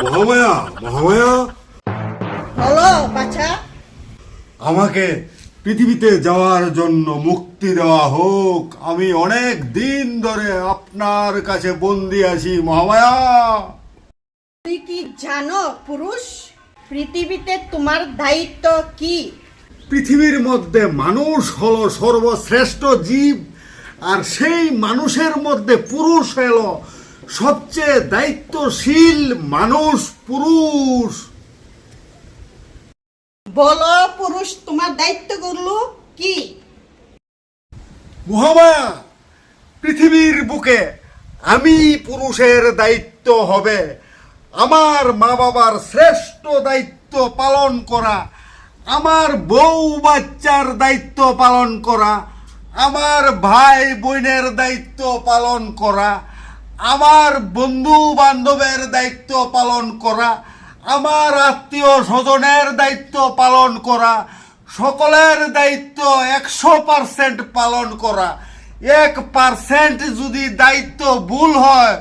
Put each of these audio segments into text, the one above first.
মহামায়া, মহামায়া, বলো বাছা। আমাকে পৃথিবীতে যাওয়ার জন্য মুক্তি দেওয়া হোক। আমি অনেক দিন ধরে আপনার কাছে বন্দি আছি মহামায়া। তুই কি জানো পুরুষ, পৃথিবীতে তোমার দায়িত্ব কি? পৃথিবীর মধ্যে মানুষ হলো সর্বশ্রেষ্ঠ জীব, আর সেই মানুষের মধ্যে পুরুষ হলো সবচেয়ে দায়িত্বশীল মানুষ। পুরুষ। বলো পুরুষ, তোমার দায়িত্বগুলো কি? মহামায়া, পৃথিবীর বুকে আমি পুরুষের দায়িত্ব হবে আমার মা বাবার শ্রেষ্ঠ দায়িত্ব পালন করা, আমার বউ বাচ্চার দায়িত্ব পালন করা, আমার ভাই বোনের দায়িত্ব পালন করা, আমার বন্ধু বান্ধবের দায়িত্ব পালন করা, আমার আত্মীয় স্বজনের দায়িত্ব পালন করা, সকলের দায়িত্ব 100% পালন করা। 1% যদি দায়িত্ব ভুল হয়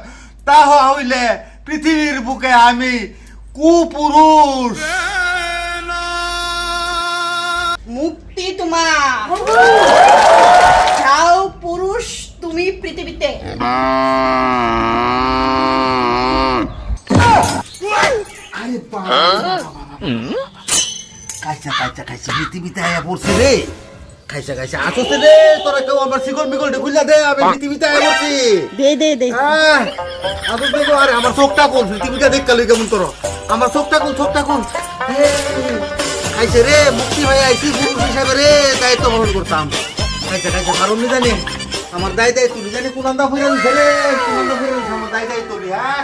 তাহলে পৃথিবীর বুকে আমি কুপুরুষ। মুক্তি তোমার। যাও পুরুষ তুমি পৃথিবীতে। আরে বাবা, খাইছা খাইছা খাইছা পৃথিবীতে আয়া পড়ছে রে। খাইছা খাইছা আসছে রে। তোরা কেউ আমার শিকল মিকল খুললা দে, আমি পৃথিবীতে আয়া পড়ছি। দে দে দে। আসো দেখো, আরে আমার চোখটা কোন পৃথিবীটা দেখ কালি কেমন তোর। আমার চোখটা কোন, চোখটা কোন। খাইছে রে, মুক্তি হয়ে আইছি পুরুষ হিসাবে রে, দায়িত্ব পালন করতাম। খাইছা খাইছা কারণ নি জানি আমার দায় দায়িত্ব জানি কোন আন্দা ফিরে রে, কোন আন্দা ফিরে আমার দায় দায়িত্ব রে। হ্যাঁ